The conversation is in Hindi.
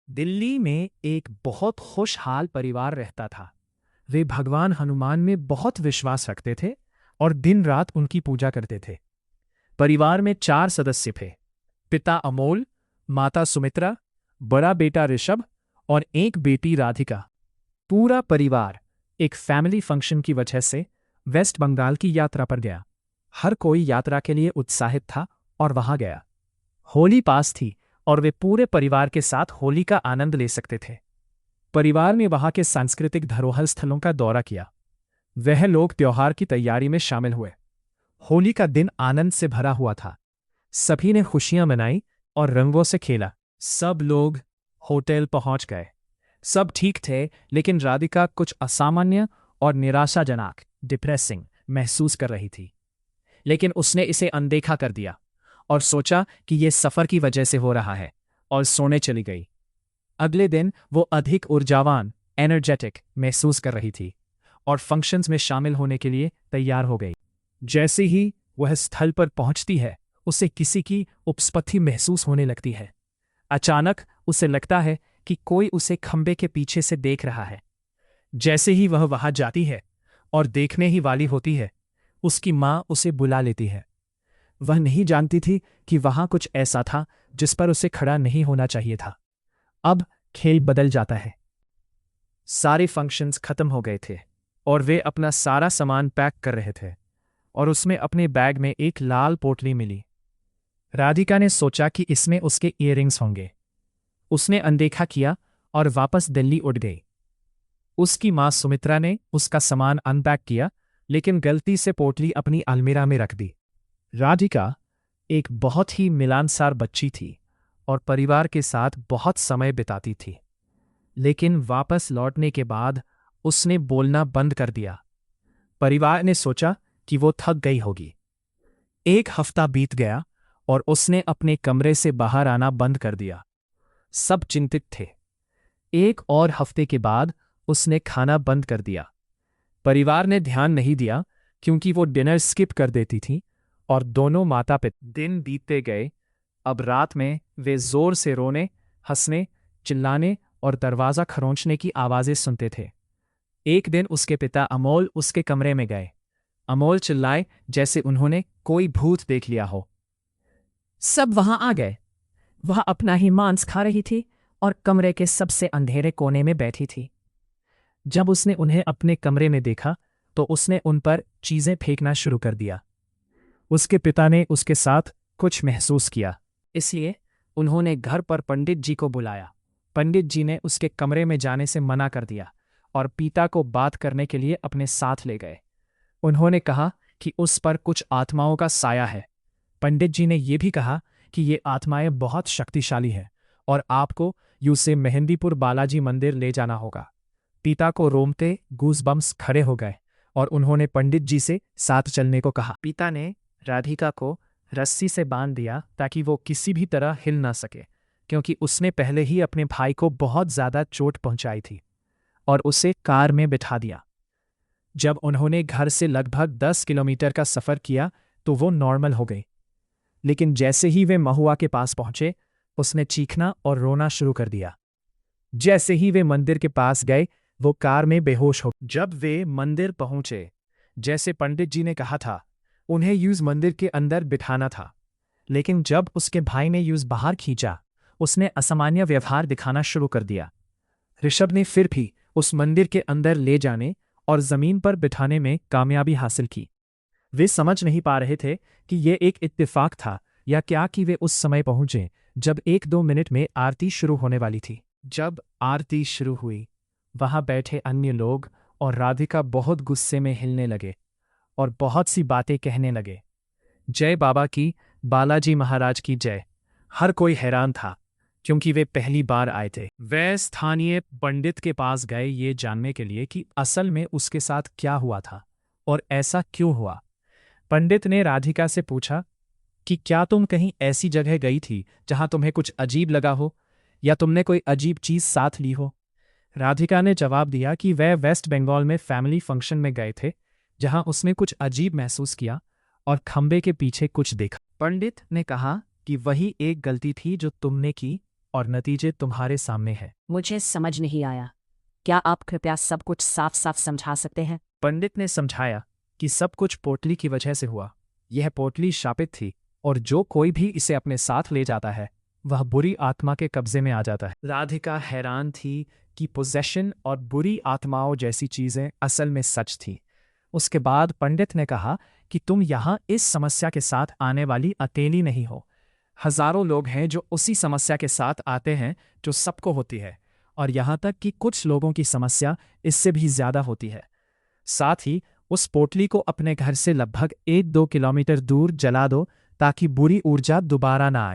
दिल्ली में एक बहुत खुशहाल परिवार रहता था। वे भगवान हनुमान में बहुत विश्वास रखते थे और दिन रात उनकी पूजा करते थे। परिवार में 4 सदस्य थे। पिता अमोल, माता सुमित्रा, बड़ा बेटा ऋषभ और एक बेटी राधिका। पूरा परिवार एक फैमिली फंक्शन की वजह से वेस्ट बंगाल की यात्रा पर गया। हर कोई यात्रा के लिए उत्साहित था और वहां गया। होली पास थी और वे पूरे परिवार के साथ होली का आनंद ले सकते थे। परिवार ने वहां के सांस्कृतिक धरोहर स्थलों का दौरा किया। वह लोग त्योहार की तैयारी में शामिल हुए। होली का दिन आनंद से भरा हुआ था। सभी ने खुशियां मनाई और रंगों से खेला। सब लोग होटल पहुंच गए। सब ठीक थे, लेकिन राधिका कुछ असामान्य और निराशाजनक डिप्रेसिंग महसूस कर रही थी। लेकिन उसने इसे अनदेखा कर दिया और सोचा कि यह सफर की वजह से हो रहा है, और सोने चली गई। अगले दिन वो अधिक ऊर्जावान, एनर्जेटिक महसूस कर रही थी और फंक्शंस में शामिल होने के लिए तैयार हो गई। जैसे ही वह स्थल पर पहुंचती है, उसे किसी की उपस्थिति महसूस होने लगती है। अचानक उसे लगता है कि कोई उसे खंबे के पीछे से देख रहा है। जैसे ही वह वहां जाती है और देखने ही वाली होती है, उसकी मां उसे बुला लेती है। वह नहीं जानती थी कि वहां कुछ ऐसा था जिस पर उसे खड़ा नहीं होना चाहिए था। अब खेल बदल जाता है। सारे फंक्शंस खत्म हो गए थे और वे अपना सारा सामान पैक कर रहे थे, और उसमें अपने बैग में एक लाल पोटली मिली। राधिका ने सोचा कि इसमें उसके ईयररिंग्स होंगे। उसने अनदेखा किया और वापस दिल्ली उड़ गई। उसकी मां सुमित्रा ने उसका सामान अनपैक किया, लेकिन गलती से पोटली अपनी अलमीरा में रख दी। राधिका एक बहुत ही मिलानसार बच्ची थी और परिवार के साथ बहुत समय बिताती थी। लेकिन वापस लौटने के बाद उसने बोलना बंद कर दिया। परिवार ने सोचा कि वो थक गई होगी। एक हफ्ता बीत गया और उसने अपने कमरे से बाहर आना बंद कर दिया। सब चिंतित थे। एक और हफ्ते के बाद उसने खाना बंद कर दिया। परिवार ने ध्यान नहीं दिया क्योंकि वो डिनर स्किप कर देती थी, और दोनों माता पिता। दिन बीतते गए। अब रात में वे जोर से रोने, हंसने, चिल्लाने और दरवाज़ा खरोंचने की आवाज़ें सुनते थे। एक दिन उसके पिता अमोल उसके कमरे में गए। अमोल चिल्लाए जैसे उन्होंने कोई भूत देख लिया हो। सब वहां आ गए। वह अपना ही मांस खा रही थी और कमरे के सबसे अंधेरे कोने में बैठी थी। जब उसने उन्हें अपने कमरे में देखा तो उसने उन पर चीजें फेंकना शुरू कर दिया। उसके पिता ने उसके साथ कुछ महसूस किया, इसलिए उन्होंने घर पर पंडित जी को बुलाया। पंडित जी ने उसके कमरे में जाने से मना कर दिया और पिता को बात करने के लिए अपने साथ ले गए। उन्होंने कहा कि उस पर कुछ आत्माओं का साया है। पंडित जी ने यह भी कहा कि ये आत्माएं बहुत शक्तिशाली हैं और आपको यूसे मेहंदीपुर बालाजी मंदिर ले जाना होगा। पिता को रोमते गूज़बम्स खड़े हो गए और उन्होंने पंडित जी से साथ चलने को कहा। पिता ने राधिका को रस्सी से बांध दिया ताकि वो किसी भी तरह हिल ना सके, क्योंकि उसने पहले ही अपने भाई को बहुत ज़्यादा चोट पहुंचाई थी, और उसे कार में बिठा दिया। जब उन्होंने घर से लगभग 10 किलोमीटर का सफ़र किया तो वो नॉर्मल हो गई। लेकिन जैसे ही वे महुआ के पास पहुंचे, उसने चीखना और रोना शुरू कर दिया। जैसे ही वे मंदिर के पास गए, वो कार में बेहोश हो। जब वे मंदिर पहुंचे, जैसे पंडित जी ने कहा था, उन्हें यूज मंदिर के अंदर बिठाना था। लेकिन जब उसके भाई ने यूज बाहर खींचा, उसने असामान्य व्यवहार दिखाना शुरू कर दिया। ऋषभ ने फिर भी उस मंदिर के अंदर ले जाने और जमीन पर बिठाने में कामयाबी हासिल की। वे समझ नहीं पा रहे थे कि यह एक इत्तेफाक था या क्या कि वे उस समय पहुंचे जब 1-2 मिनट में आरती शुरू होने वाली थी। जब आरती शुरू हुई, वहां बैठे अन्य लोग और राधिका बहुत गुस्से में हिलने लगे और बहुत सी बातें कहने लगे। जय बाबा की, बालाजी महाराज की जय। हर कोई हैरान था क्योंकि वे पहली बार आए थे। वे स्थानीय पंडित के पास गए ये जानने के लिए कि असल में उसके साथ क्या हुआ था और ऐसा क्यों हुआ। पंडित ने राधिका से पूछा कि क्या तुम कहीं ऐसी जगह गई थी जहां तुम्हें कुछ अजीब लगा हो या तुमने कोई अजीब चीज साथ ली हो। राधिका ने जवाब दिया कि वह वेस्ट बंगाल में फैमिली फंक्शन में गए थे, जहां उसने कुछ अजीब महसूस किया और खंबे के पीछे कुछ देखा। पंडित ने कहा कि वही एक गलती थी जो तुमने की, और नतीजे तुम्हारे सामने हैं। मुझे समझ नहीं आया। क्या आप कृपया सब कुछ साफ साफ समझा सकते हैं? पंडित ने समझाया कि सब कुछ पोटली की वजह से हुआ। यह पोटली शापित थी और जो कोई भी इसे अपने साथ ले जाता है वह बुरी आत्मा के कब्जे में आ जाता है। राधिका हैरान थी कि पोजेशन और बुरी आत्माओं जैसी चीजें असल में सच थीं। उसके बाद पंडित ने कहा कि तुम यहाँ इस समस्या के साथ आने वाली अकेली नहीं हो। हजारों लोग हैं जो उसी समस्या के साथ आते हैं जो सबको होती है, और यहाँ तक कि कुछ लोगों की समस्या इससे भी ज्यादा होती है। साथ ही उस पोटली को अपने घर से लगभग 1-2 किलोमीटर दूर जला दो ताकि बुरी ऊर्जा दोबारा ना आए।